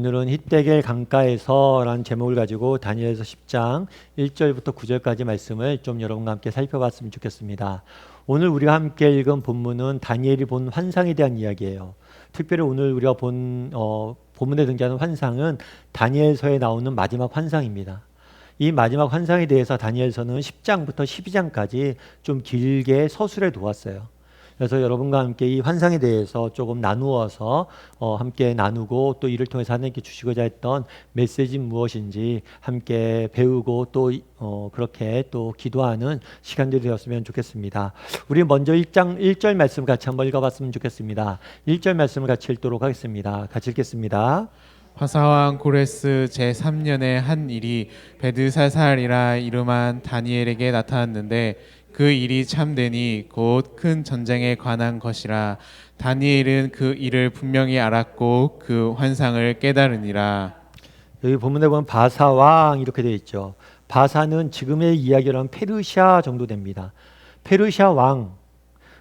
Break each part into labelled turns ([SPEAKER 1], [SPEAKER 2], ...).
[SPEAKER 1] 오늘은 hitdekel 강가에서라는 제목을 가지고 다니엘서 10장 1절부터 9절까지 말씀을 좀 여러분과 함께 살펴봤으면 좋겠습니다. 오늘 우리가 함께 읽은 본문은 다니엘이 본 환상에 대한 이야기예요. 특별히 오늘 우리가 본 본문에 등장하는 환상은 다니엘서에 나오는 마지막 환상입니다. 이 마지막 환상에 대해서 다니엘서는 10장부터 12장까지 좀 길게 서술해 두었어요. 그래서 여러분과 함께 이 환상에 대해서 조금 나누어서 함께 나누고 또 이를 통해서 하나님께 주시고자 했던 메시지는 무엇인지 함께 배우고 또 그렇게 또 기도하는 시간들이 되었으면 좋겠습니다. 우리 먼저 1장 1절 말씀 같이 한번 읽어봤으면 좋겠습니다. 1절 말씀을 같이 읽도록 하겠습니다. 같이 읽겠습니다.
[SPEAKER 2] 화사왕 고레스 제3년의 한 일이 베드사살이라 이름한 다니엘에게 나타났는데 그 일이 참되니 곧 큰 전쟁에 관한 것이라. 다니엘은 그 일을 분명히 알았고 그 환상을 깨달으니라.
[SPEAKER 1] 여기 본문에 보면 바사왕 이렇게 되어 있죠. 바사는 지금의 이야기로 하면 페르시아 정도 됩니다. 페르시아 왕,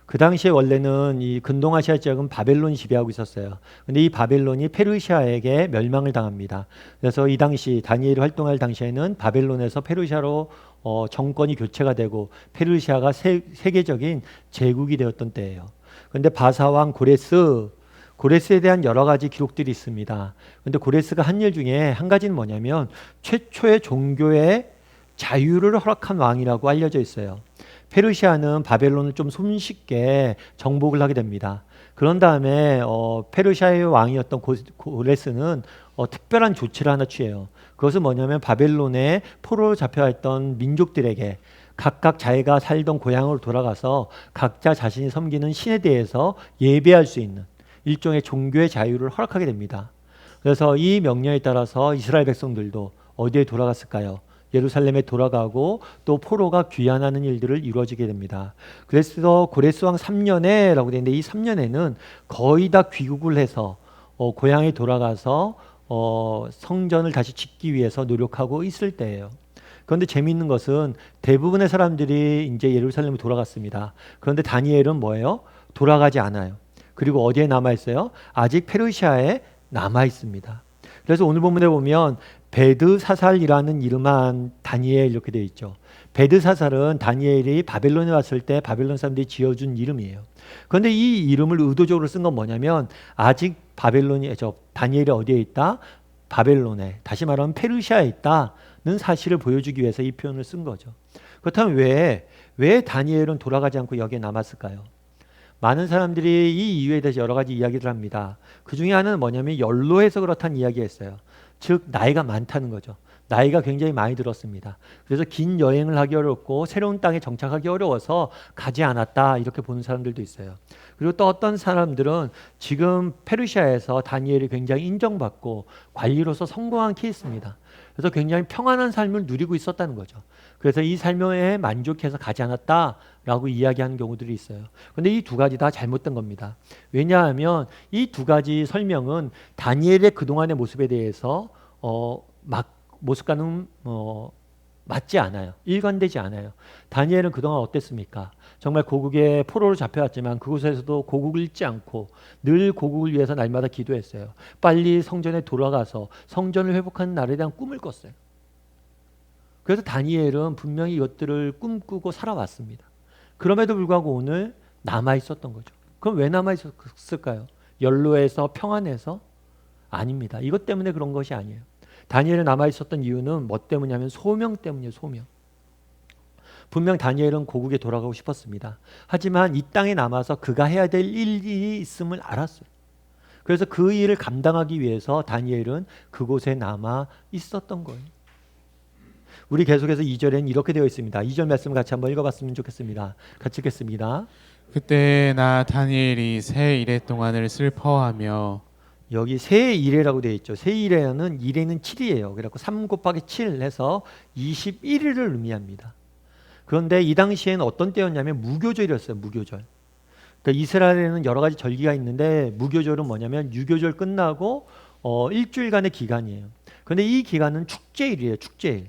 [SPEAKER 1] 그 당시에 원래는 이 근동아시아 지역은 바벨론이 지배하고 있었어요. 근데 이 바벨론이 페르시아에게 멸망을 당합니다. 그래서 이 당시 다니엘이 활동할 당시에는 바벨론에서 페르시아로 정권이 교체가 되고 페르시아가 세계적인 제국이 되었던 때예요. 그런데 바사왕 고레스에 대한 여러 가지 기록들이 있습니다. 그런데 고레스가 한 일 중에 한 가지는 뭐냐면 최초의 종교의 자유를 허락한 왕이라고 알려져 있어요. 페르시아는 바벨론을 좀 손쉽게 정복을 하게 됩니다. 그런 다음에 페르시아의 왕이었던 고레스는 특별한 조치를 하나 취해요. 그것은 뭐냐면 바벨론에 포로로 잡혀있던 민족들에게 각각 자기가 살던 고향으로 돌아가서 각자 자신이 섬기는 신에 대해서 예배할 수 있는 일종의 종교의 자유를 허락하게 됩니다. 그래서 이 명령에 따라서 이스라엘 백성들도 어디에 돌아갔을까요? 예루살렘에 돌아가고 또 포로가 귀환하는 일들을 이루어지게 됩니다. 그래서 고레스 왕 3년에 라고 되어 있는데 이 3년에는 거의 다 귀국을 해서 고향에 돌아가서 성전을 다시 짓기 위해서 노력하고 있을 때예요. 그런데 재미있는 것은 대부분의 사람들이 이제 예루살렘에 돌아갔습니다. 그런데 다니엘은 뭐예요? 돌아가지 않아요. 그리고 어디에 남아 있어요? 아직 페르시아에 남아 있습니다. 그래서 오늘 본문에 보면 베드사살이라는 이름한 다니엘 이렇게 되어 있죠. 베드사살은 다니엘이 바벨론에 왔을 때 바벨론 사람들이 지어준 이름이에요. 그런데 이 이름을 의도적으로 쓴 건 뭐냐면 아직 다니엘이 어디에 있다? 바벨론에, 다시 말하면 페르시아에 있다는 사실을 보여주기 위해서 이 표현을 쓴 거죠. 그렇다면 왜 다니엘은 돌아가지 않고 여기에 남았을까요? 많은 사람들이 이 이유에 대해서 여러 가지 이야기를 합니다. 그 중에 하나는 뭐냐면 연로해서 그렇다는 이야기했어요. 즉 나이가 많다는 거죠. 나이가 굉장히 많이 들었습니다. 그래서 긴 여행을 하기 어렵고 새로운 땅에 정착하기 어려워서 가지 않았다 이렇게 보는 사람들도 있어요. 그리고 또 어떤 사람들은 지금 페르시아에서 다니엘이 굉장히 인정받고 관리로서 성공한 케이스입니다. 그래서 굉장히 평안한 삶을 누리고 있었다는 거죠. 그래서 이 삶에 만족해서 가지 않았다라고 이야기하는 경우들이 있어요. 그런데 이 두 가지 다 잘못된 겁니다. 왜냐하면 이 두 가지 설명은 다니엘의 그동안의 모습에 대해서 모습과는 맞지 않아요. 일관되지 않아요. 다니엘은 그동안 어땠습니까? 정말 고국에 포로로 잡혀왔지만 그곳에서도 고국을 잊지 않고 늘 고국을 위해서 날마다 기도했어요. 빨리 성전에 돌아가서 성전을 회복하는 날에 대한 꿈을 꿨어요. 그래서 다니엘은 분명히 이것들을 꿈꾸고 살아왔습니다. 그럼에도 불구하고 오늘 남아있었던 거죠. 그럼 왜 남아있었을까요? 연로해서 평안해서? 아닙니다. 이것 때문에 그런 것이 아니에요. 다니엘이 남아있었던 이유는 뭐 때문이냐면 소명 때문이에요. 소명. 분명 다니엘은 고국에 돌아가고 싶었습니다. 하지만 이 땅에 남아서 그가 해야 될 일이 있음을 알았어요. 그래서 그 일을 감당하기 위해서 다니엘은 그곳에 남아 있었던 거예요. 우리 계속해서 2절에는 이렇게 되어 있습니다. 2절 말씀 같이 한번 읽어봤으면 좋겠습니다. 같이 읽겠습니다.
[SPEAKER 2] 그때 나 다니엘이 새 이래 동안을 슬퍼하며.
[SPEAKER 1] 여기 새 이래라고 되어 있죠. 새 이래는 7이에요. 그래서 3 곱하기 7 해서 21일을 의미합니다. 그런데 이 당시에는 어떤 때였냐면 무교절이었어요. 무교절. 그러니까 이스라엘에는 여러 가지 절기가 있는데 무교절은 뭐냐면 유교절 끝나고 일주일간의 기간이에요. 그런데 이 기간은 축제일이에요. 축제일.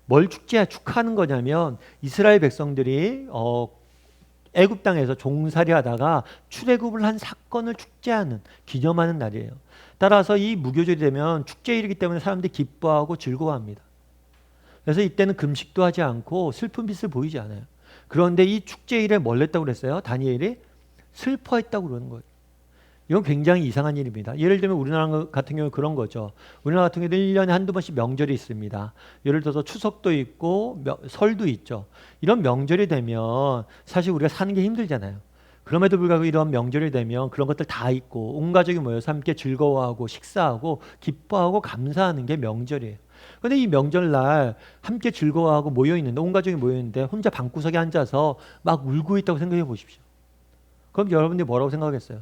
[SPEAKER 1] 뭘 축하하는 거냐면 이스라엘 백성들이 애굽 땅에서 종살이 하다가 출애굽을 한 사건을 축제하는, 기념하는 날이에요. 따라서 이 무교절이 되면 축제일이기 때문에 사람들이 기뻐하고 즐거워합니다. 그래서 이때는 금식도 하지 않고 슬픈 빛을 보이지 않아요. 그런데 이 축제일에 뭘 했다고 그랬어요? 다니엘이 슬퍼했다고 그러는 거예요. 이건 굉장히 이상한 일입니다. 예를 들면 우리나라 같은 경우는 그런 거죠. 우리나라 같은 경우는 1년에 한두 번씩 명절이 있습니다. 예를 들어서 추석도 있고 설도 있죠. 이런 명절이 되면 사실 우리가 사는 게 힘들잖아요. 그럼에도 불구하고 이런 명절이 되면 그런 것들 다 있고 온 가족이 모여서 함께 즐거워하고 식사하고 기뻐하고 감사하는 게 명절이에요. 그런데 이 명절날 함께 즐거워하고 모여있는데, 온 가족이 모여있는데 혼자 방구석에 앉아서 막 울고 있다고 생각해 보십시오. 그럼 여러분들이 뭐라고 생각하겠어요?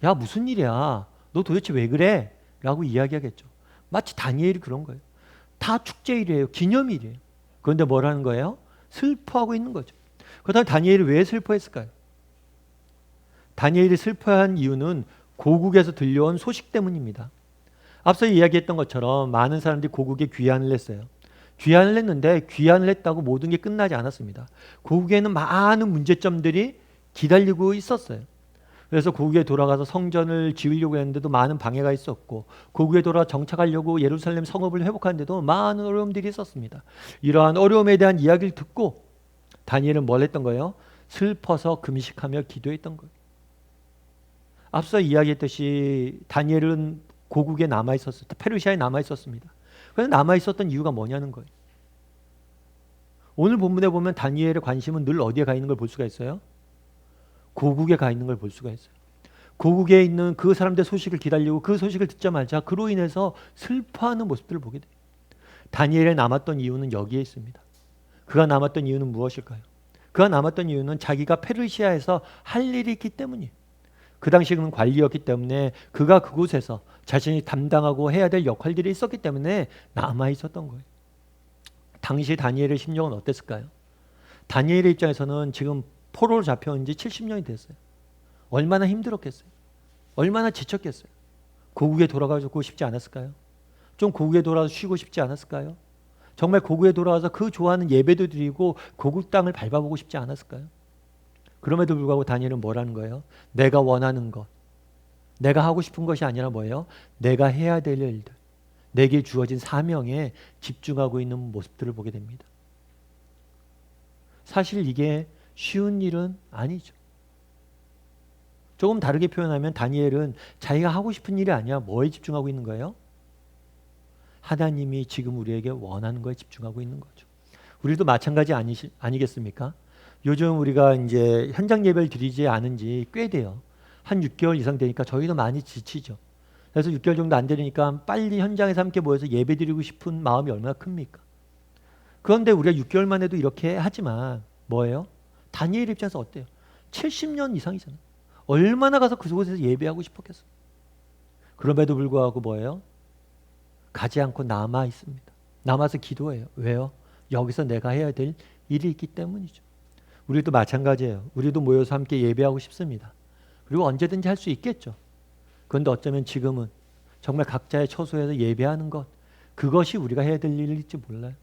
[SPEAKER 1] 야, 무슨 일이야? 너 도대체 왜 그래? 라고 이야기하겠죠. 마치 다니엘이 그런 거예요. 다 축제일이에요. 기념일이에요. 그런데 뭐라는 거예요? 슬퍼하고 있는 거죠. 그렇다면 다니엘이 왜 슬퍼했을까요? 다니엘이 슬퍼한 이유는 고국에서 들려온 소식 때문입니다. 앞서 이야기했던 것처럼 많은 사람들이 고국에 귀환을 했어요. 귀환을 했는데 귀환을 했다고 모든 게 끝나지 않았습니다. 고국에는 많은 문제점들이 기다리고 있었어요. 그래서 고국에 돌아가서 성전을 지으려고 했는데도 많은 방해가 있었고, 고국에 돌아가 정착하려고 예루살렘 성읍을 회복하는데도 많은 어려움들이 있었습니다. 이러한 어려움에 대한 이야기를 듣고 다니엘은 뭘 했던 거예요? 슬퍼서 금식하며 기도했던 거예요. 앞서 이야기했듯이 다니엘은 고국에 남아있었어요. 페르시아에 남아있었습니다. 그래서 남아있었던 이유가 뭐냐는 거예요. 오늘 본문에 보면 다니엘의 관심은 늘 어디에 가 있는 걸 볼 수가 있어요? 고국에 가 있는 걸 볼 수가 있어요. 고국에 있는 그 사람들의 소식을 기다리고 그 소식을 듣자마자 그로 인해서 슬퍼하는 모습들을 보게 돼요. 다니엘에 남았던 이유는 여기에 있습니다. 그가 남았던 이유는 무엇일까요? 그가 남았던 이유는 자기가 페르시아에서 할 일이 있기 때문이에요. 그 당시 그는 관리였기 때문에 그가 그곳에서 자신이 담당하고 해야 될 역할들이 있었기 때문에 남아 있었던 거예요. 당시 다니엘의 심정은 어땠을까요? 다니엘의 입장에서는 지금 포로로 잡혀온 지 70년이 됐어요. 얼마나 힘들었겠어요? 얼마나 지쳤겠어요? 고국에 돌아가고 싶지 않았을까요? 좀 고국에 돌아와서 쉬고 싶지 않았을까요? 정말 고국에 돌아와서 그 좋아하는 예배도 드리고 고국 땅을 밟아보고 싶지 않았을까요? 그럼에도 불구하고 다니엘은 뭐라는 거예요? 내가 원하는 것, 내가 하고 싶은 것이 아니라 뭐예요? 내가 해야 될 일들, 내게 주어진 사명에 집중하고 있는 모습들을 보게 됩니다. 사실 이게 쉬운 일은 아니죠. 조금 다르게 표현하면 다니엘은 자기가 하고 싶은 일이 아니라 뭐에 집중하고 있는 거예요? 하나님이 지금 우리에게 원하는 거에 집중하고 있는 거죠. 우리도 마찬가지 아니겠습니까? 요즘 우리가 이제 현장 예배를 드리지 않은 지 꽤 돼요. 한 6개월 이상 되니까 저희도 많이 지치죠. 그래서 6개월 정도 안 되니까 빨리 현장에서 함께 모여서 예배 드리고 싶은 마음이 얼마나 큽니까? 그런데 우리가 6개월만 해도 이렇게 하지만 뭐예요? 다니엘 입장에서 어때요? 70년 이상이잖아요. 얼마나 가서 그곳에서 예배하고 싶었겠어요. 그럼에도 불구하고 뭐예요? 가지 않고 남아 있습니다. 남아서 기도해요. 왜요? 여기서 내가 해야 될 일이 있기 때문이죠. 우리도 마찬가지예요. 우리도 모여서 함께 예배하고 싶습니다. 그리고 언제든지 할 수 있겠죠. 그런데 어쩌면 지금은 정말 각자의 처소에서 예배하는 것, 그것이 우리가 해야 될 일일지 몰라요.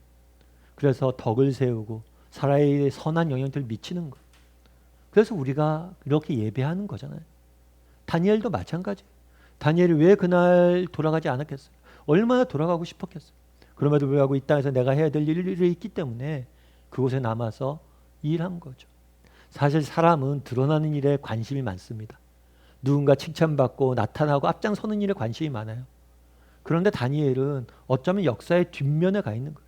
[SPEAKER 1] 그래서 덕을 세우고 사람의 선한 영향들을 미치는 것. 그래서 우리가 이렇게 예배하는 거잖아요. 다니엘도 마찬가지예요. 다니엘이 왜 그날 돌아가지 않았겠어요? 얼마나 돌아가고 싶었겠어요. 그럼에도 불구하고 이 땅에서 내가 해야 될 일이 있기 때문에 그곳에 남아서 일한 거죠. 사실 사람은 드러나는 일에 관심이 많습니다. 누군가 칭찬받고 나타나고 앞장서는 일에 관심이 많아요. 그런데 다니엘은 어쩌면 역사의 뒷면에 가 있는 거예요.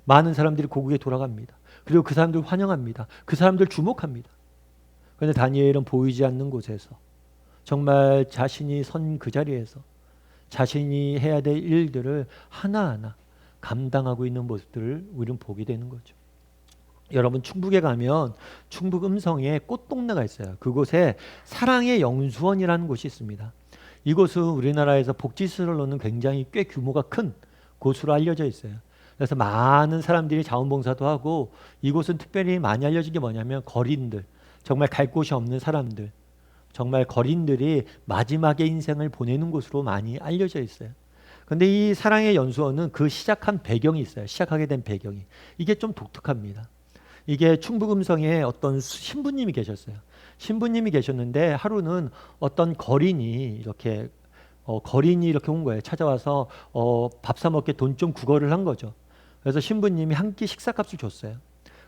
[SPEAKER 1] 많은 사람들이 고국에 돌아갑니다. 그리고 그 사람들 환영합니다. 그 사람들 주목합니다. 그런데 다니엘은 보이지 않는 곳에서 정말 자신이 선 그 자리에서 자신이 해야 될 일들을 하나하나 감당하고 있는 모습들을 우리는 보게 되는 거죠. 여러분, 충북에 가면 충북 음성에 꽃동네가 있어요. 그곳에 사랑의 영수원이라는 곳이 있습니다. 이곳은 우리나라에서 복지시설을 놓는 굉장히 꽤 규모가 큰 곳으로 알려져 있어요. 그래서 많은 사람들이 자원봉사도 하고, 이곳은 특별히 많이 알려진 게 뭐냐면 거린들, 정말 갈 곳이 없는 사람들, 정말 거린들이 마지막의 인생을 보내는 곳으로 많이 알려져 있어요. 그런데 이 사랑의 연수원은 그 시작한 배경이 있어요. 시작하게 된 배경이. 이게 좀 독특합니다. 이게 충북음성에 어떤 신부님이 계셨어요. 신부님이 계셨는데 하루는 어떤 거린이 이렇게 온 거예요. 찾아와서 밥 사 먹게 돈 좀 구걸을 한 거죠. 그래서 신부님이 한 끼 식사값을 줬어요.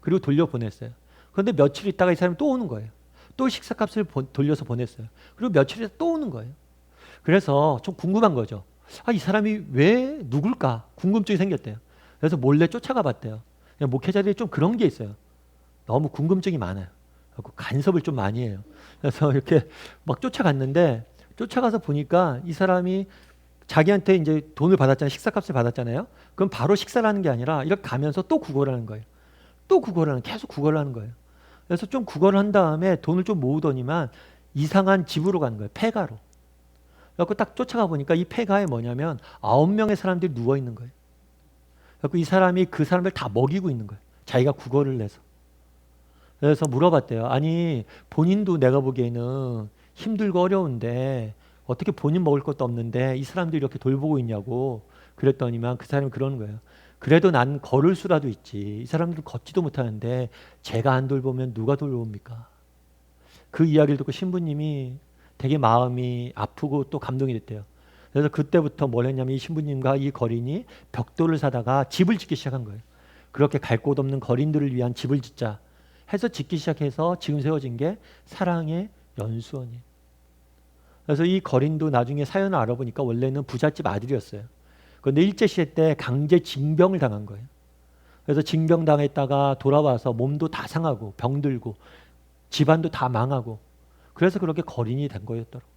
[SPEAKER 1] 그리고 돌려보냈어요. 그런데 며칠 있다가 이 사람이 또 오는 거예요. 또 식사값을 돌려서 보냈어요. 그리고 며칠 있다 또 오는 거예요. 그래서 좀 궁금한 거죠. 이 사람이 왜 누굴까? 궁금증이 생겼대요. 그래서 몰래 쫓아가 봤대요. 그냥 목회자들이 좀 그런 게 있어요. 너무 궁금증이 많아요. 그래서 간섭을 좀 많이 해요. 그래서 이렇게 막 쫓아갔는데 쫓아가서 보니까 이 사람이 자기한테 이제 돈을 받았잖아요. 식사값을 받았잖아요. 그럼 바로 식사를 하는 게 아니라 이렇게 가면서 또 구걸을 하는 거예요. 계속 구걸을 하는 거예요. 그래서 좀 구걸을 한 다음에 돈을 좀 모으더니만 이상한 집으로 가는 거예요. 폐가로. 그래서 딱 쫓아가 보니까 이 폐가에 뭐냐면 9명의 사람들이 누워 있는 거예요. 그래서 이 사람이 그 사람을 다 먹이고 있는 거예요. 자기가 구걸을 해서. 그래서 물어봤대요. 아니 본인도 내가 보기에는 힘들고 어려운데 어떻게 본인 먹을 것도 없는데 이 사람들이 이렇게 돌보고 있냐고 그랬더니만 그 사람이 그러는 거예요. 그래도 난 걸을 수라도 있지. 이 사람들은 걷지도 못하는데 제가 안 돌보면 누가 돌봅니까? 그 이야기를 듣고 신부님이 되게 마음이 아프고 또 감동이 됐대요. 그래서 그때부터 뭘 했냐면 이 신부님과 이 거린이 벽돌을 사다가 집을 짓기 시작한 거예요. 그렇게 갈 곳 없는 거린들을 위한 집을 짓자 해서 짓기 시작해서 지금 세워진 게 사랑의 연수원이에요. 그래서 이 거린도 나중에 사연을 알아보니까 원래는 부잣집 아들이었어요. 그런데 일제시대 때 강제 징병을 당한 거예요. 그래서 징병당했다가 돌아와서 몸도 다 상하고 병들고 집안도 다 망하고 그래서 그렇게 거린이 된 거였더라고요.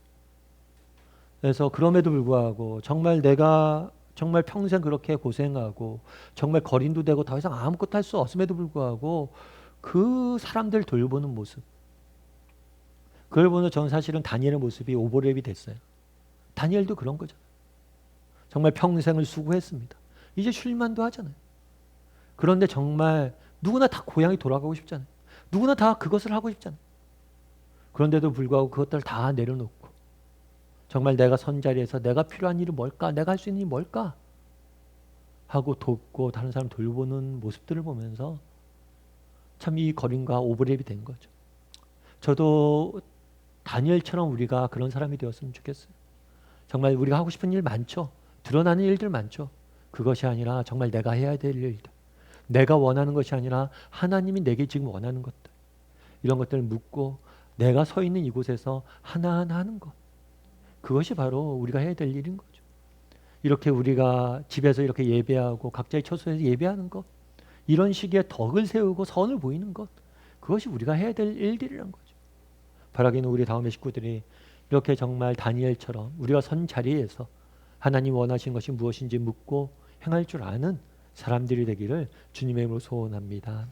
[SPEAKER 1] 그래서 그럼에도 불구하고 정말 내가 정말 평생 그렇게 고생하고 정말 거린도 되고 더 이상 아무것도 할 수 없음에도 불구하고 그 사람들 돌보는 모습, 그걸 보면서 저는 사실은 다니엘의 모습이 오버랩이 됐어요. 다니엘도 그런 거잖아요. 정말 평생을 수고했습니다. 이제 쉴만도 하잖아요. 그런데 정말 누구나 다 고향에 돌아가고 싶잖아요. 누구나 다 그것을 하고 싶잖아요. 그런데도 불구하고 그것들을 다 내려놓고 정말 내가 선 자리에서 내가 필요한 일은 뭘까? 내가 할 수 있는 일이 뭘까? 하고 돕고 다른 사람 돌보는 모습들을 보면서 참 이 거린과 오버랩이 된 거죠. 저도 다니엘처럼 우리가 그런 사람이 되었으면 좋겠어요. 정말 우리가 하고 싶은 일 많죠. 드러나는 일들 많죠. 그것이 아니라 정말 내가 해야 될 일들. 내가 원하는 것이 아니라 하나님이 내게 지금 원하는 것들. 이런 것들을 묻고 내가 서 있는 이곳에서 하나하나 하는 것. 그것이 바로 우리가 해야 될 일인 거죠. 이렇게 우리가 집에서 이렇게 예배하고 각자의 처소에서 예배하는 것. 이런 식의 덕을 세우고 선을 보이는 것. 그것이 우리가 해야 될 일들이란 거죠. 바라기는 우리 다음의 식구들이 이렇게 정말 다니엘처럼 우리가 선 자리에서 하나님 원하신 것이 무엇인지 묻고 행할 줄 아는 사람들이 되기를 주님의 이름으로 소원합니다.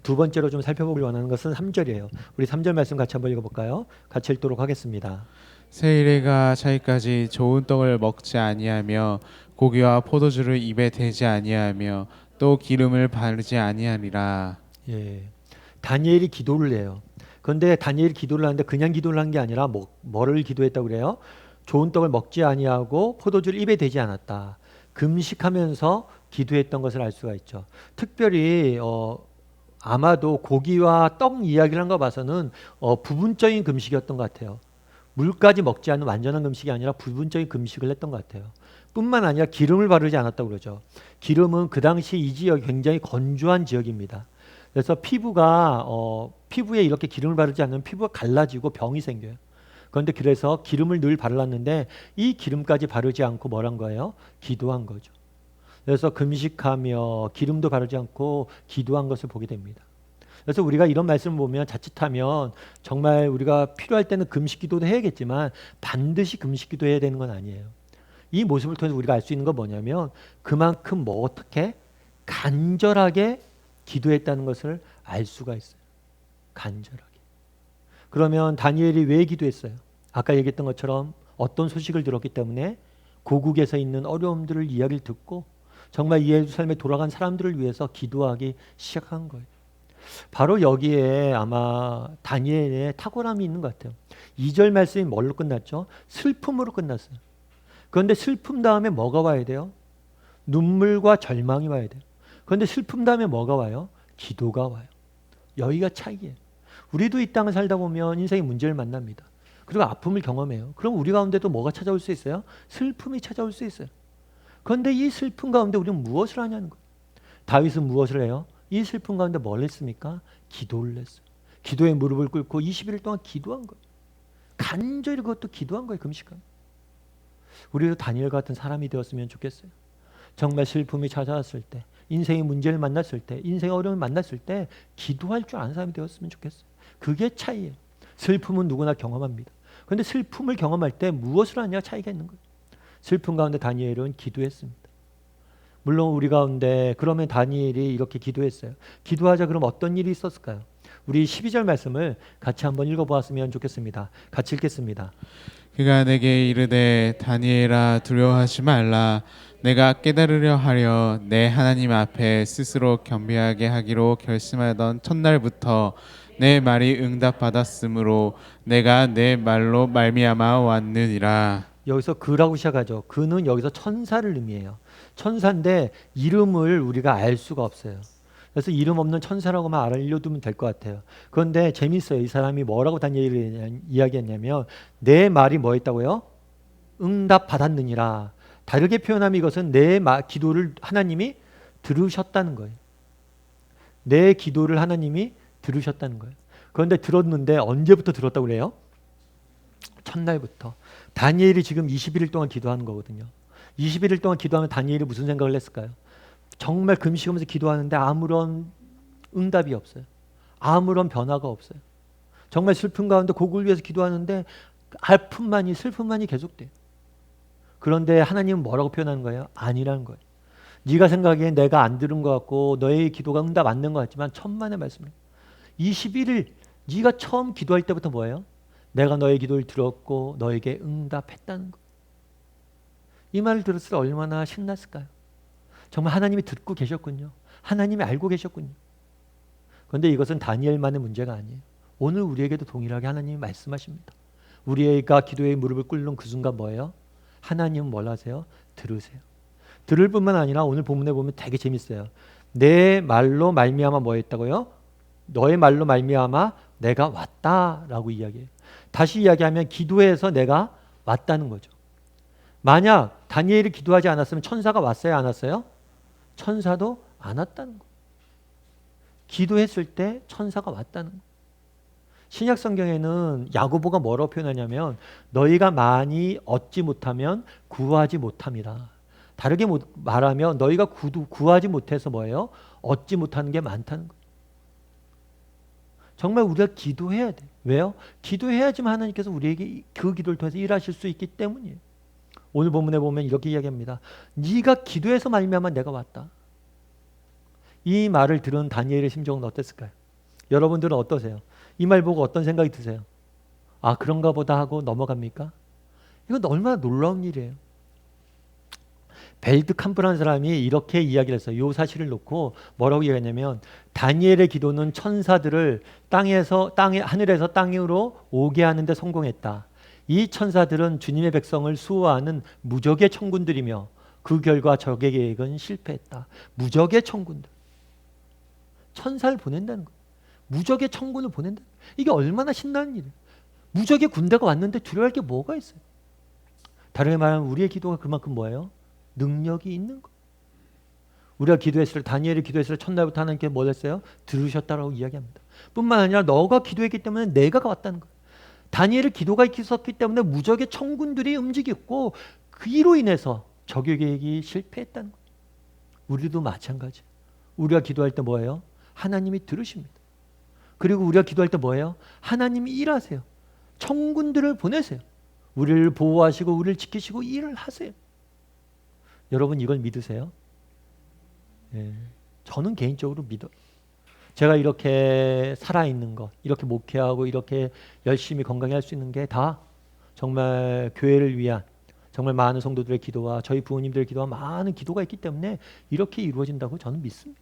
[SPEAKER 1] 두 번째로 좀 살펴보길 원하는 것은 3절이에요. 우리 3절 말씀 같이 한번 읽어볼까요? 같이 읽도록 하겠습니다.
[SPEAKER 2] 세일에가 차이까지 좋은 떡을 먹지 아니하며 고기와 포도주를 입에 대지 아니하며 또 기름을 바르지 아니하리라.
[SPEAKER 1] 예, 다니엘이 기도를 해요. 그런데 다니엘이 기도를 하는데 그냥 기도를 한 게 아니라 뭐를 기도했다고 그래요? 좋은 떡을 먹지 아니하고 포도주를 입에 대지 않았다. 금식하면서 기도했던 것을 알 수가 있죠. 특별히 아마도 고기와 떡 이야기를 한 거 봐서는 부분적인 금식이었던 것 같아요. 물까지 먹지 않는 완전한 금식이 아니라 부분적인 금식을 했던 것 같아요. 뿐만 아니라 기름을 바르지 않았다고 그러죠. 기름은 그 당시 이 지역이 굉장히 건조한 지역입니다. 그래서 피부에 이렇게 기름을 바르지 않으면 피부가 갈라지고 병이 생겨요. 그런데 그래서 기름을 늘 발랐는데 이 기름까지 바르지 않고 뭐란 거예요? 기도한 거죠. 그래서 금식하며 기름도 바르지 않고 기도한 것을 보게 됩니다. 그래서 우리가 이런 말씀을 보면 자칫하면 정말 우리가 필요할 때는 금식 기도도 해야겠지만 반드시 금식 기도해야 되는 건 아니에요. 이 모습을 통해서 우리가 알 수 있는 건 뭐냐면 그만큼 어떻게 간절하게 기도했다는 것을 알 수가 있어요. 간절하게. 그러면 다니엘이 왜 기도했어요? 아까 얘기했던 것처럼 어떤 소식을 들었기 때문에 고국에서 있는 어려움들을 이야기를 듣고 정말 이 예루살렘에 돌아간 사람들을 위해서 기도하기 시작한 거예요. 바로 여기에 아마 다니엘의 탁월함이 있는 것 같아요. 2절 말씀이 뭘로 끝났죠? 슬픔으로 끝났어요. 그런데 슬픔 다음에 뭐가 와야 돼요? 눈물과 절망이 와야 돼요. 그런데 슬픔 다음에 뭐가 와요? 기도가 와요. 여기가 차이예요. 우리도 이 땅을 살다 보면 인생의 문제를 만납니다. 그리고 아픔을 경험해요. 그럼 우리 가운데도 뭐가 찾아올 수 있어요? 슬픔이 찾아올 수 있어요. 그런데 이 슬픔 가운데 우리는 무엇을 하냐는 거예요. 다윗은 무엇을 해요? 이 슬픔 가운데 뭘 했습니까? 기도를 했어요. 기도에 무릎을 꿇고 21일 동안 기도한 거예요. 간절히 그것도 기도한 거예요. 금식한. 우리도 다니엘 같은 사람이 되었으면 좋겠어요. 정말 슬픔이 찾아왔을 때, 인생의 문제를 만났을 때, 인생의 어려움을 만났을 때 기도할 줄 아는 사람이 되었으면 좋겠어요. 그게 차이예요. 슬픔은 누구나 경험합니다. 그런데 슬픔을 경험할 때 무엇을 하냐 차이가 있는 거예요. 슬픔 가운데 다니엘은 기도했습니다. 물론 우리 가운데 그러면 다니엘이 이렇게 기도했어요. 기도하자 그럼 어떤 일이 있었을까요? 우리 12절 말씀을 같이 한번 읽어보았으면 좋겠습니다. 같이 읽겠습니다.
[SPEAKER 2] 그가 내게 이르되 다니엘아 두려워하지 말라. 내가 깨달으려 하려 내 하나님 앞에 스스로 겸비하게 하기로 결심하던 첫날부터 내 말이 응답받았으므로 내가 내 말로 말미암아 왔느니라.
[SPEAKER 1] 여기서 그라고 시작하죠. 그는 여기서 천사를 의미해요. 천사인데 이름을 우리가 알 수가 없어요. 그래서 이름 없는 천사라고만 알려두면 될 것 같아요. 그런데 재밌어요. 이 사람이 뭐라고 다니엘이 이야기했냐면 내 말이 뭐 했다고요? 응답 받았느니라. 다르게 표현하면 이것은 내 기도를 하나님이 들으셨다는 거예요. 내 기도를 하나님이 들으셨다는 거예요. 그런데 들었는데 언제부터 들었다고 그래요? 첫날부터. 다니엘이 지금 21일 동안 기도하는 거거든요. 21일 동안 기도하면 다니엘이 무슨 생각을 했을까요? 정말 금식하면서 기도하는데 아무런 응답이 없어요. 아무런 변화가 없어요. 정말 슬픔 가운데 곡을 위해서 기도하는데 아픔만이 슬픔만이 계속돼요. 그런데 하나님은 뭐라고 표현하는 거예요? 아니라는 거예요. 네가 생각하기엔 내가 안 들은 것 같고 너의 기도가 응답 안 된 것 같지만 천만의 말씀이에요. 21일 네가 처음 기도할 때부터 뭐예요? 내가 너의 기도를 들었고 너에게 응답했다는 거. 이 말을 들었을 때 얼마나 신났을까요? 정말 하나님이 듣고 계셨군요. 하나님이 알고 계셨군요. 그런데 이것은 다니엘만의 문제가 아니에요. 오늘 우리에게도 동일하게 하나님이 말씀하십니다. 우리가 기도에 무릎을 꿇는 그 순간 뭐예요? 하나님은 뭘 하세요? 들으세요. 들을 뿐만 아니라 오늘 본문에 보면 되게 재밌어요. 내 말로 말미암아 뭐 했다고요? 너의 말로 말미암아 내가 왔다라고 이야기해요. 다시 이야기하면 기도해서 내가 왔다는 거죠. 만약 다니엘이 기도하지 않았으면 천사가 왔어요? 안 왔어요? 천사도 안 왔다는 거예요. 기도했을 때 천사가 왔다는 거예요. 신약 성경에는 야고보가 뭐라고 표현하냐면 너희가 많이 얻지 못하면 구하지 못함이라. 다르게 말하면 너희가 구하지 못해서 뭐예요? 얻지 못하는 게 많다는 거예요. 정말 우리가 기도해야 돼. 왜요? 기도해야지만 하나님께서 우리에게 그 기도를 통해서 일하실 수 있기 때문이에요. 오늘 본문에 보면 이렇게 이야기합니다. 네가 기도해서 말미암아 내가 왔다. 이 말을 들은 다니엘의 심정은 어땠을까요? 여러분들은 어떠세요? 이 말 보고 어떤 생각이 드세요? 아, 그런가 보다 하고 넘어갑니까? 이건 얼마나 놀라운 일이에요. 벨드캄프라는 사람이 이렇게 이야기를 했어요. 이 사실을 놓고 뭐라고 이야기했냐면 다니엘의 기도는 천사들을 하늘에서 땅으로 오게 하는데 성공했다. 이 천사들은 주님의 백성을 수호하는 무적의 천군들이며 그 결과 적의 계획은 실패했다. 무적의 천군들. 천사를 보낸다는 거예요. 무적의 천군을 보낸다. 이게 얼마나 신나는 일이에요. 무적의 군대가 왔는데 두려워할 게 뭐가 있어요. 다르게 말하면 우리의 기도가 그만큼 뭐예요? 능력이 있는 거예요. 우리가 기도했을 때 다니엘이 기도했을 때 첫날부터 하나님께 뭘 했어요? 들으셨다라고 이야기합니다. 뿐만 아니라 너가 기도했기 때문에 내가 왔다는 거예요. 다니엘의 기도가 있었기 때문에 무적의 천군들이 움직였고 그로 인해서 적의 계획이 실패했다는 거예요. 우리도 마찬가지. 우리가 기도할 때 뭐예요? 하나님이 들으십니다. 그리고 우리가 기도할 때 뭐예요? 하나님이 일하세요. 천군들을 보내세요. 우리를 보호하시고 우리를 지키시고 일을 하세요. 여러분 이걸 믿으세요? 예, 저는 개인적으로 믿어요. 제가 이렇게 살아있는 것, 이렇게 목회하고 이렇게 열심히 건강히 할 수 있는 게 다 정말 교회를 위한 정말 많은 성도들의 기도와 저희 부모님들의 기도와 많은 기도가 있기 때문에 이렇게 이루어진다고 저는 믿습니다.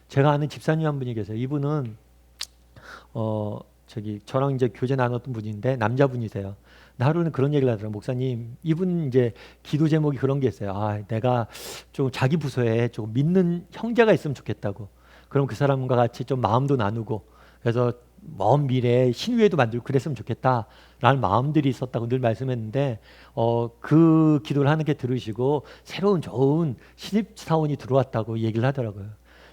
[SPEAKER 1] 제가 아는 집사님 한 분이 계세요. 이분은 저랑 이제 교제 나눴던 분인데 남자분이세요. 하루는 그런 얘기를 하더라고요. 목사님, 이분 이제 기도 제목이 그런 게 있어요. 아, 내가 좀 자기 부서에 좀 믿는 형제가 있으면 좋겠다고. 그럼 그 사람과 같이 좀 마음도 나누고 그래서 먼 미래에 신우회도 만들고 그랬으면 좋겠다라는 마음들이 있었다고 늘 말씀했는데 그 기도를 하나님께 들으시고 새로운 좋은 신입사원이 들어왔다고 얘기를 하더라고요.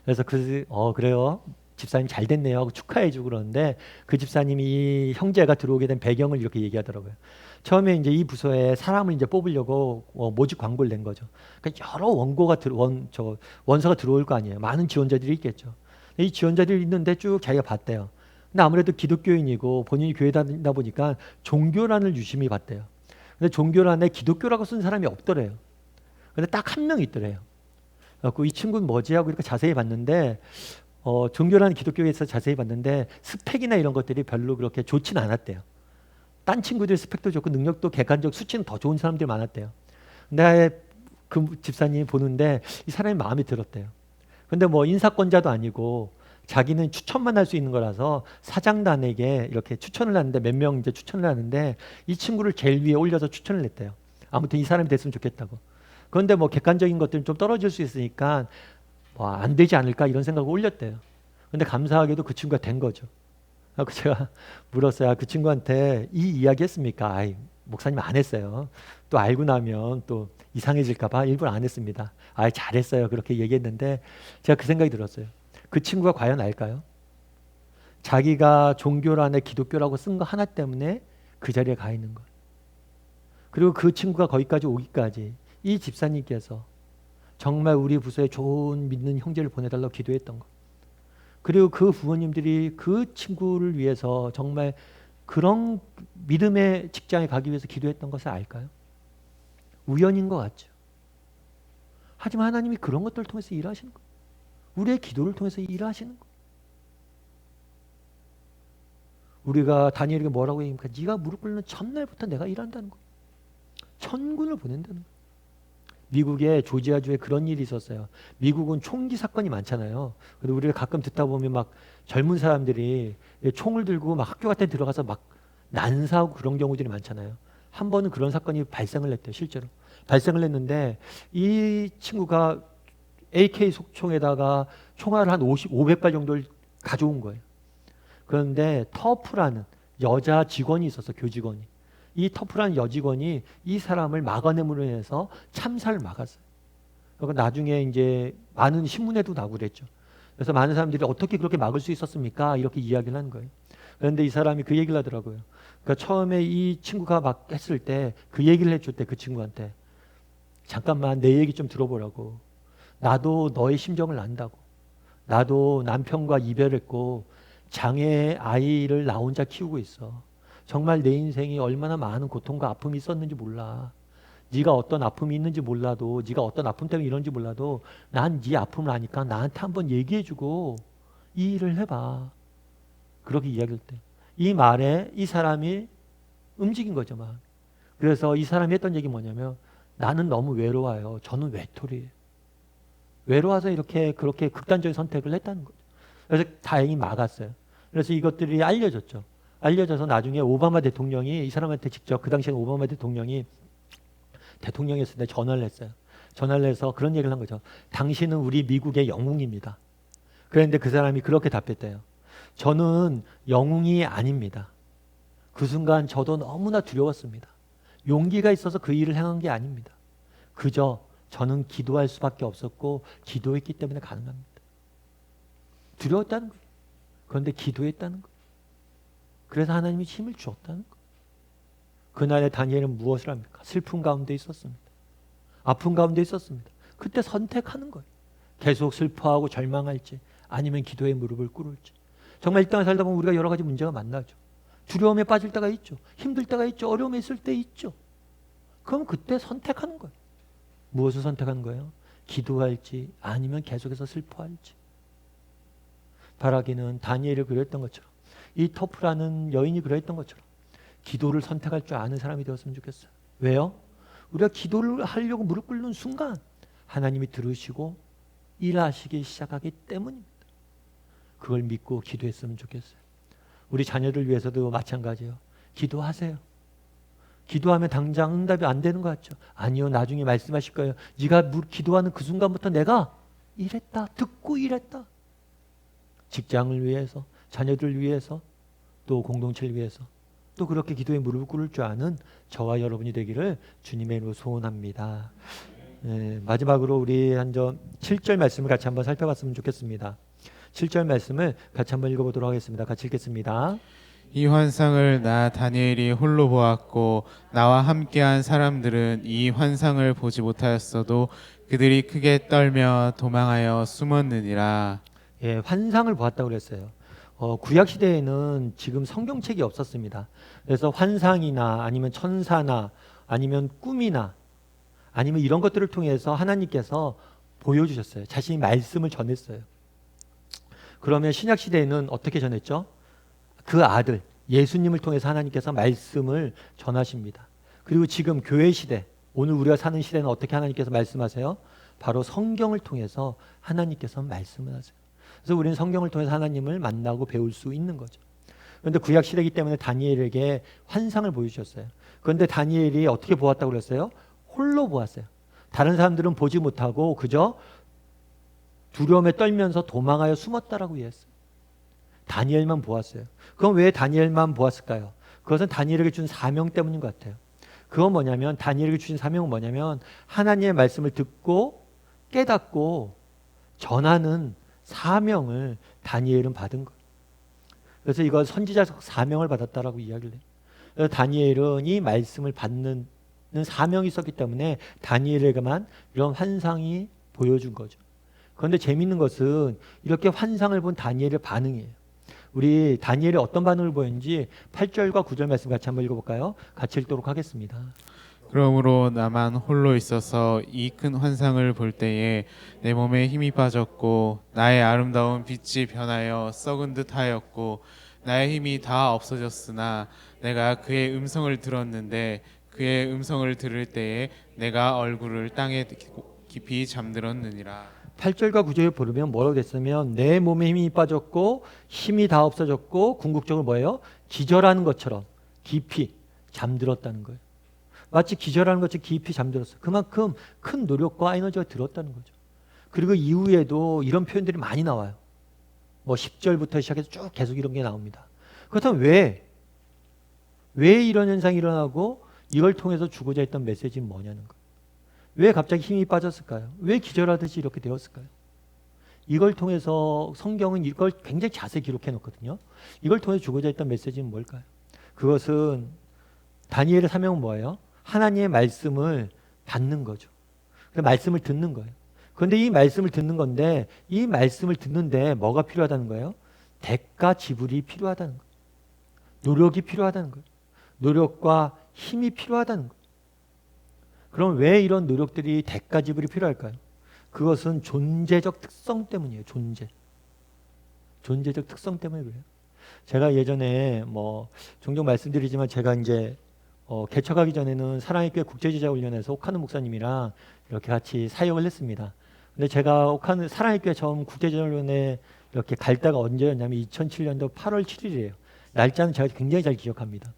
[SPEAKER 1] 그래서 그래요. 집사님 잘 됐네요 하고 축하해주고 그러는데 그 집사님이 이 형제가 들어오게 된 배경을 이렇게 얘기하더라고요. 처음에 이제 이 부서에 사람을 이제 뽑으려고 모집 광고를 낸 거죠. 그러니까 여러 원서가 들어올 거 아니에요. 많은 지원자들이 있겠죠. 이 지원자들이 있는데 쭉 자기가 봤대요. 근데 아무래도 기독교인이고 본인이 교회 다니다 보니까 종교란을 유심히 봤대요. 근데 종교란에 기독교라고 쓴 사람이 없더래요. 근데 딱 한 명 있더래요. 이 친구는 뭐지 하고 이렇게 자세히 봤는데 종교란 기독교에서 자세히 봤는데 스펙이나 이런 것들이 별로 그렇게 좋지는 않았대요. 딴 친구들 스펙도 좋고 능력도 객관적 수치는 더 좋은 사람들이 많았대요. 근데 그 집사님이 보는데 이 사람이 마음에 들었대요. 근데 뭐 인사권자도 아니고 자기는 추천만 할 수 있는 거라서 사장단에게 이렇게 추천을 하는데 몇 명 이제 추천을 하는데 이 친구를 제일 위에 올려서 추천을 했대요. 아무튼 이 사람이 됐으면 좋겠다고. 그런데 뭐 객관적인 것들은 좀 떨어질 수 있으니까 뭐 안 되지 않을까 이런 생각을 올렸대요. 근데 감사하게도 그 친구가 된 거죠. 그래서 제가 물었어요. 그 친구한테 이 이야기 했습니까? 아이, 목사님 안 했어요. 또 알고 나면 또 이상해질까 봐 일부러 안 했습니다. 아이, 잘했어요. 그렇게 얘기했는데 제가 그 생각이 들었어요. 그 친구가 과연 알까요? 자기가 종교란에 기독교라고 쓴 거 하나 때문에 그 자리에 가 있는 것. 그리고 그 친구가 거기까지 오기까지 이 집사님께서 정말 우리 부서에 좋은 믿는 형제를 보내달라고 기도했던 것. 그리고 그 부모님들이 그 친구를 위해서 정말 그런 믿음의 직장에 가기 위해서 기도했던 것을 알까요? 우연인 것 같죠. 하지만 하나님이 그런 것들을 통해서 일하시는 거예요. 우리의 기도를 통해서 일하시는 거예요. 우리가 다니엘에게 뭐라고 얘기합니까? 네가 무릎 꿇는 첫날부터 내가 일한다는 거예요. 천군을 보낸다는 거예요. 미국의 조지아주에 그런 일이 있었어요. 미국은 총기 사건이 많잖아요. 근데 우리가 가끔 듣다 보면 막 젊은 사람들이 총을 들고 막 학교 같은 데 들어가서 막 난사하고 그런 경우들이 많잖아요. 한 번은 그런 사건이 발생을 했대요. 실제로. 발생을 했는데 이 친구가 AK 속총에다가 총알을 한 500발 정도를 가져온 거예요. 그런데 터프라는 여자 직원이 있었어. 교직원이. 이 터프라는 여직원이 이 사람을 막아냄으로 해서 참사를 막았어요. 그러니까 나중에 이제 많은 신문에도 나고 그랬죠. 그래서 많은 사람들이 어떻게 그렇게 막을 수 있었습니까? 이렇게 이야기를 하는 거예요. 그런데 이 사람이 그 얘기를 하더라고요. 그러니까 처음에 이 친구가 막 했을 때 그 얘기를 해줄 때 그 친구한테 잠깐만 내 얘기 좀 들어보라고. 나도 너의 심정을 안다고. 나도 남편과 이별했고 장애 아이를 나 혼자 키우고 있어. 정말 내 인생이 얼마나 많은 고통과 아픔이 있었는지 몰라. 네가 어떤 아픔이 있는지 몰라도 네가 어떤 아픔 때문에 이런지 몰라도 난 네 아픔을 아니까 나한테 한번 얘기해주고 이 일을 해봐. 그렇게 이야기할 때 이 말에 이 사람이 움직인 거죠. 막. 그래서 이 사람이 했던 얘기 뭐냐면 나는 너무 외로워요. 저는 외톨이에요. 외로워서 이렇게 그렇게 극단적인 선택을 했다는 거죠. 그래서 다행히 막았어요. 그래서 이것들이 알려졌죠. 알려져서 나중에 오바마 대통령이 이 사람한테 직접 그 당시에 오바마 대통령이 대통령이었을 때 전화를 했어요. 전화를 해서 그런 얘기를 한 거죠. 당신은 우리 미국의 영웅입니다. 그런데 그 사람이 그렇게 답했대요. 저는 영웅이 아닙니다. 그 순간 저도 너무나 두려웠습니다. 용기가 있어서 그 일을 행한 게 아닙니다. 그저 저는 기도할 수밖에 없었고 기도했기 때문에 가능합니다. 두려웠다는 거예요. 그런데 기도했다는 거예요. 그래서 하나님이 힘을 주었다는 거예요. 그날의 다니엘은 무엇을 합니까? 슬픔 가운데 있었습니다. 아픔 가운데 있었습니다. 그때 선택하는 거예요. 계속 슬퍼하고 절망할지 아니면 기도의 무릎을 꿇을지. 정말 이 땅에 살다 보면 우리가 여러 가지 문제가 만나죠. 두려움에 빠질 때가 있죠. 힘들 때가 있죠. 어려움에 있을 때 있죠. 그럼 그때 선택하는 거예요. 무엇을 선택하는 거예요? 기도할지 아니면 계속해서 슬퍼할지. 바라기는 다니엘을 그랬던 것처럼 이 터프라는 여인이 그랬던 것처럼 기도를 선택할 줄 아는 사람이 되었으면 좋겠어요. 왜요? 우리가 기도를 하려고 무릎 꿇는 순간 하나님이 들으시고 일하시기 시작하기 때문입니다. 그걸 믿고 기도했으면 좋겠어요. 우리 자녀들 위해서도 마찬가지예요. 기도하세요. 기도하면 당장 응답이 안 되는 것 같죠? 아니요. 나중에 말씀하실 거예요. 네가 기도하는 그 순간부터 내가 이랬다. 듣고 이랬다. 직장을 위해서, 자녀들 위해서, 또 공동체를 위해서, 또 그렇게 기도에 무릎을 꿇을 줄 아는 저와 여러분이 되기를 주님의 이름으로 소원합니다. 마지막으로 우리 한점 7절 말씀을 같이 한번 살펴봤으면 좋겠습니다. 7절 말씀을 같이 한번 읽어보도록 하겠습니다. 같이 읽겠습니다.
[SPEAKER 2] 이 환상을 나 다니엘이 홀로 보았고 나와 함께한 사람들은 이 환상을 보지 못하였어도 그들이 크게 떨며 도망하여 숨었느니라.
[SPEAKER 1] 예, 환상을 보았다고 그랬어요. 구약 시대에는 지금 성경책이 없었습니다. 그래서 환상이나 아니면 천사나 아니면 꿈이나 아니면 이런 것들을 통해서 하나님께서 보여주셨어요. 자신이 말씀을 전했어요. 그러면 신약 시대에는 어떻게 전했죠? 그 아들 예수님을 통해서 하나님께서 말씀을 전하십니다. 그리고 지금 교회 시대, 오늘 우리가 사는 시대는 어떻게 하나님께서 말씀하세요? 바로 성경을 통해서 하나님께서 말씀을 하세요. 그래서 우리는 성경을 통해서 하나님을 만나고 배울 수 있는 거죠. 그런데 구약 시대이기 때문에 다니엘에게 환상을 보여주셨어요. 그런데 다니엘이 어떻게 보았다고 그랬어요? 홀로 보았어요. 다른 사람들은 보지 못하고 그저 두려움에 떨면서 도망하여 숨었다라고 이해했어요. 다니엘만 보았어요. 그럼 왜 다니엘만 보았을까요? 그것은 다니엘에게 준 사명 때문인 것 같아요. 그건 뭐냐면 다니엘에게 주신 사명은 뭐냐면 하나님의 말씀을 듣고 깨닫고 전하는 사명을 다니엘은 받은 거예요. 그래서 이걸 선지자적 사명을 받았다라고 이야기를 해요. 그래서 다니엘은 이 말씀을 받는 사명이 있었기 때문에 다니엘에게만 이런 환상이 보여준 거죠. 그런데 재미있는 것은 이렇게 환상을 본 다니엘의 반응이에요. 우리 다니엘이 어떤 반응을 보였는지 8절과 9절 말씀 같이 한번 읽어볼까요? 같이 읽도록 하겠습니다.
[SPEAKER 2] 그러므로 나만 홀로 있어서 이 큰 환상을 볼 때에 내 몸에 힘이 빠졌고 나의 아름다운 빛이 변하여 썩은 듯 하였고 나의 힘이 다 없어졌으나 내가 그의 음성을 들었는데 그의 음성을 들을 때에 내가 얼굴을 땅에 깊이 잠들었느니라.
[SPEAKER 1] 8절과 9절에 보면 뭐라고 됐으면 내 몸에 힘이 빠졌고 힘이 다 없어졌고 궁극적으로 뭐예요? 기절하는 것처럼 깊이 잠들었다는 거예요. 마치 기절하는 것처럼 깊이 잠들었어요. 그만큼 큰 노력과 에너지가 들었다는 거죠. 그리고 이후에도 이런 표현들이 많이 나와요. 뭐 10절부터 시작해서 쭉 계속 이런 게 나옵니다. 그렇다면 왜 이런 현상이 일어나고 이걸 통해서 주고자 했던 메시지는 뭐냐는 거예요. 왜 갑자기 힘이 빠졌을까요? 왜 기절하듯이 이렇게 되었을까요? 이걸 통해서 성경은 이걸 굉장히 자세히 기록해 놓거든요. 이걸 통해서 주고자 했던 메시지는 뭘까요? 그것은 다니엘의 사명은 뭐예요? 하나님의 말씀을 받는 거죠. 그 말씀을 듣는 거예요. 그런데 이 말씀을 듣는 건데 이 말씀을 듣는데 뭐가 필요하다는 거예요? 대가 지불이 필요하다는 거예요. 노력이 필요하다는 거예요. 노력과 힘이 필요하다는 거예요. 그럼 왜 이런 노력들이 대가 지불이 필요할까요? 그것은 존재적 특성 때문이에요. 존재적 특성 때문에 그래요. 제가 예전에 뭐 종종 말씀드리지만 제가 이제 개척하기 전에는 사랑의 교회 국제제자훈련에서 옥하는 목사님이랑 이렇게 같이 사역을 했습니다. 근데 제가 사랑의 교회 처음 국제제자훈련에 이렇게 갈 때가 언제였냐면 2007년도 8월 7일이에요. 날짜는 제가 굉장히 잘 기억합니다.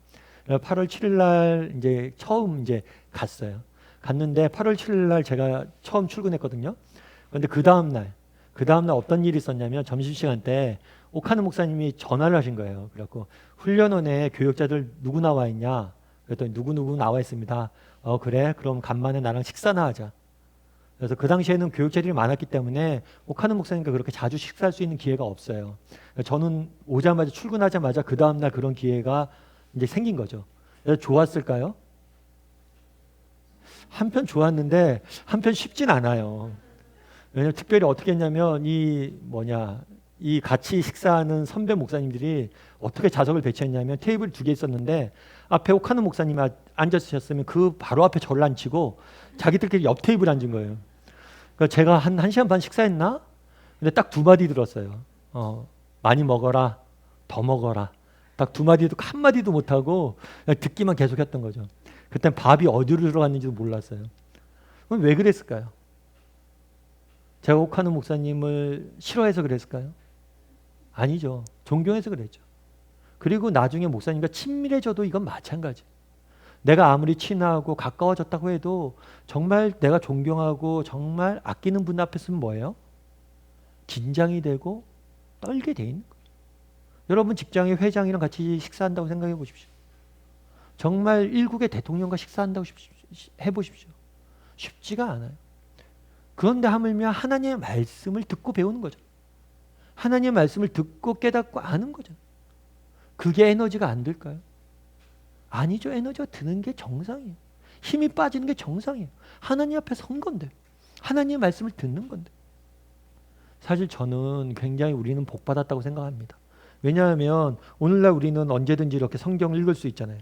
[SPEAKER 1] 8월 7일 날 이제 처음 이제 갔어요. 갔는데 8월 7일 날 제가 처음 출근했거든요. 그런데 그 다음 날 어떤 일이 있었냐면 점심시간 때 옥하는 목사님이 전화를 하신 거예요. 그래갖고 훈련원에 교역자들 누구 나와 있냐? 그랬더니 누구 나와 있습니다. 그래? 그럼 간만에 나랑 식사나 하자. 그래서 그 당시에는 교역자들이 많았기 때문에 옥하는 목사님과 그렇게 자주 식사할 수 있는 기회가 없어요. 저는 출근하자마자 그 다음 날 그런 기회가 이제 생긴 거죠. 그래서 좋았을까요? 한편 좋았는데 한편 쉽진 않아요. 왜냐면 특별히 어떻게 했냐면 이 같이 식사하는 선배 목사님들이 어떻게 좌석을 배치했냐면 테이블이 2개 있었는데 앞에 옥하는 목사님이 앉으셨으면 그 바로 앞에 저를 앉히고 자기들끼리 옆 테이블에 앉은 거예요. 그러니까 제가 한 1시간 반 식사했나? 근데 딱 2마디 들었어요. 많이 먹어라, 더 먹어라. 딱 2마디도 한마디도 못하고 그냥 듣기만 계속했던 거죠. 그땐 밥이 어디로 들어갔는지도 몰랐어요. 그럼 왜 그랬을까요? 제가 옥하는 목사님을 싫어해서 그랬을까요? 아니죠. 존경해서 그랬죠. 그리고 나중에 목사님과 친밀해져도 이건 마찬가지. 내가 아무리 친하고 가까워졌다고 해도 정말 내가 존경하고 정말 아끼는 분 앞에 서는 뭐예요? 긴장이 되고 떨게 돼 있는 거예요. 여러분 직장의 회장이랑 같이 식사한다고 생각해 보십시오. 정말 일국의 대통령과 식사한다고 해보십시오. 쉽지가 않아요. 그런데 하물며 하나님의 말씀을 듣고 배우는 거죠. 하나님의 말씀을 듣고 깨닫고 아는 거죠. 그게 에너지가 안 들까요? 아니죠. 에너지가 드는 게 정상이에요. 힘이 빠지는 게 정상이에요. 하나님 앞에 선 건데, 하나님의 말씀을 듣는 건데. 사실 저는 굉장히 우리는 복 받았다고 생각합니다. 왜냐하면 오늘날 우리는 언제든지 이렇게 성경을 읽을 수 있잖아요.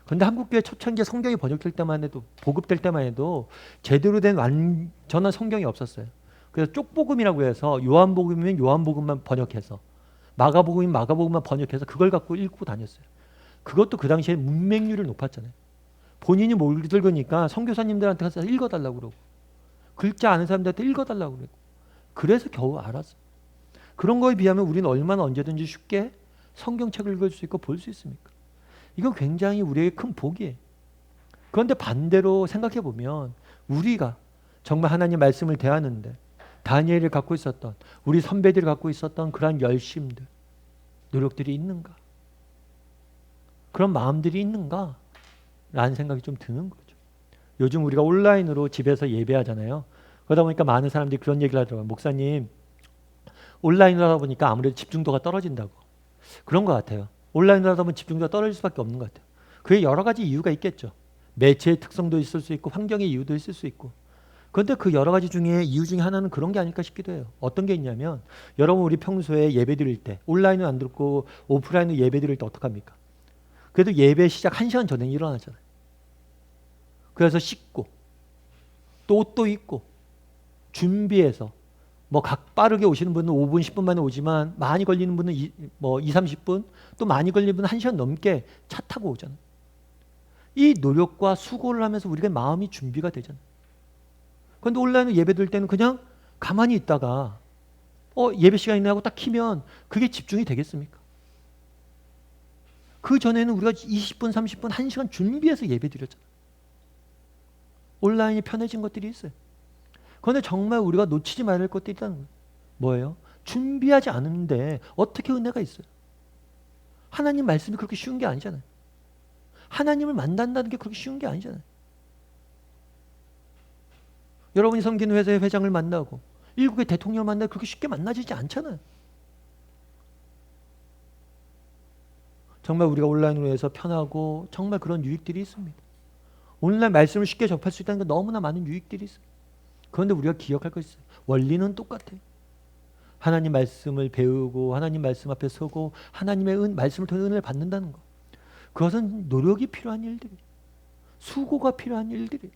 [SPEAKER 1] 그런데 한국교회 초창기에 성경이 번역될 때만 해도, 보급될 때만 해도 제대로 된 완전한 성경이 없었어요. 그래서 쪽복음이라고 해서 요한복음이면 요한복음만 번역해서, 마가복음이면 마가복음만 번역해서 그걸 갖고 읽고 다녔어요. 그것도 그 당시에 문맹률이 높았잖아요. 본인이 못 읽으니까 선교사님들한테 가서 읽어달라고 그러고, 글자 아는 사람들한테 읽어달라고 그러고, 그래서 겨우 알았어요. 그런 거에 비하면 우리는 얼마나 언제든지 쉽게 성경책을 읽을 수 있고 볼 수 있습니까? 이건 굉장히 우리에게 큰 복이에요. 그런데 반대로 생각해 보면 우리가 정말 하나님 말씀을 대하는데 다니엘이 갖고 있었던, 우리 선배들이 갖고 있었던 그런 열심들, 노력들이 있는가? 그런 마음들이 있는가? 라는 생각이 좀 드는 거죠. 요즘 우리가 온라인으로 집에서 예배하잖아요. 그러다 보니까 많은 사람들이 그런 얘기를 하더라고요. 목사님, 온라인으로 하다 보니까 아무래도 집중도가 떨어진다고. 그런 것 같아요. 온라인으로 하다 보면 집중도가 떨어질 수밖에 없는 것 같아요. 그게 여러 가지 이유가 있겠죠. 매체의 특성도 있을 수 있고 환경의 이유도 있을 수 있고. 그런데 그 여러 가지 중에 이유 중에 하나는 그런 게 아닐까 싶기도 해요. 어떤 게 있냐면, 여러분 우리 평소에 예배 드릴 때 온라인은 안 듣고 오프라인으로 예배 드릴 때 어떡합니까? 그래도 예배 시작 1시간 전에 일어나잖아요. 그래서 씻고 또 옷도 입고 준비해서, 뭐 각 빠르게 오시는 분은 5분 10분 만에 오지만 많이 걸리는 분은 2, 30분, 또 많이 걸리는 분은 1시간 넘게 차 타고 오잖아요. 이 노력과 수고를 하면서 우리가 마음이 준비가 되잖아요. 그런데 온라인으로 예배 드릴 때는 그냥 가만히 있다가 예배 시간이네 하고 딱 키면 그게 집중이 되겠습니까? 그 전에는 우리가 20분, 30분, 1시간 준비해서 예배 드렸잖아요. 온라인이 편해진 것들이 있어요. 그런데 정말 우리가 놓치지 말아야 할 것들이 있다는 거예요. 뭐예요? 준비하지 않은데 어떻게 은혜가 있어요? 하나님 말씀이 그렇게 쉬운 게 아니잖아요. 하나님을 만난다는 게 그렇게 쉬운 게 아니잖아요. 여러분이 섬기는 회사의 회장을 만나고 일국의 대통령을 만나고 그렇게 쉽게 만나지지 않잖아요. 정말 우리가 온라인으로 해서 편하고 정말 그런 유익들이 있습니다. 온라인 말씀을 쉽게 접할 수 있다는 건 너무나 많은 유익들이 있어요. 그런데 우리가 기억할 것이 있어요. 원리는 똑같아요. 하나님 말씀을 배우고 하나님 말씀 앞에 서고 하나님의 말씀을 통해 은혜를 받는다는 것. 그것은 노력이 필요한 일들이에요. 수고가 필요한 일들이에요.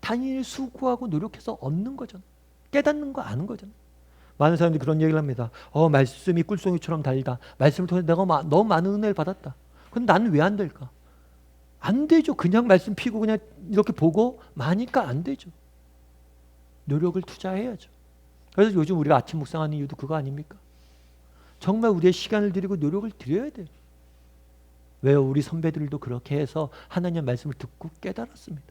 [SPEAKER 1] 단일 수고하고 노력해서 얻는 거잖아요. 깨닫는 거 아는 거잖아요. 많은 사람들이 그런 얘기를 합니다. 말씀이 꿀송이처럼 달다. 말씀을 통해 내가 너무 많은 은혜를 받았다. 근데 나는 왜 안 될까? 안 되죠. 그냥 말씀 피고 그냥 이렇게 보고 마니까 안 되죠. 노력을 투자해야죠. 그래서 요즘 우리가 아침 묵상하는 이유도 그거 아닙니까? 정말 우리의 시간을 들이고 노력을 들여야 돼요. 왜요? 우리 선배들도 그렇게 해서 하나님의 말씀을 듣고 깨달았습니다.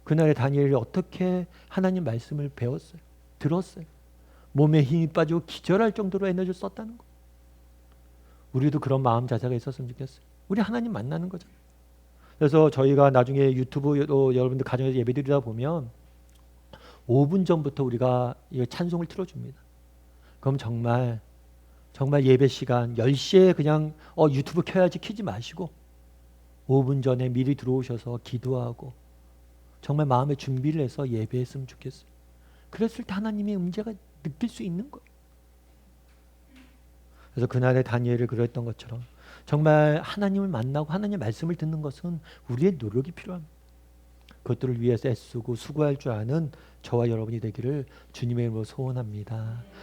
[SPEAKER 1] 그날의 다니엘이 어떻게 하나님 말씀을 배웠어요? 들었어요. 몸에 힘이 빠지고 기절할 정도로 에너지를 썼다는 거. 우리도 그런 마음 자세가 있었으면 좋겠어요. 우리 하나님 만나는 거잖아요. 그래서 저희가 나중에 유튜브로 여러분들 가정에서 예배드리다 보면 5분 전부터 우리가 이 찬송을 틀어줍니다. 그럼 정말 예배 시간 10시에 그냥 유튜브 켜야지 키지 마시고 5분 전에 미리 들어오셔서 기도하고 정말 마음의 준비를 해서 예배했으면 좋겠어요. 그랬을 때 하나님의 음재가 느낄 수 있는 거예요. 그래서 그날의 다니엘을 그랬던 것처럼 정말 하나님을 만나고 하나님의 말씀을 듣는 것은 우리의 노력이 필요합니다. 그것들을 위해서 애쓰고 수고할 줄 아는 저와 여러분이 되기를 주님의 이름으로 소원합니다.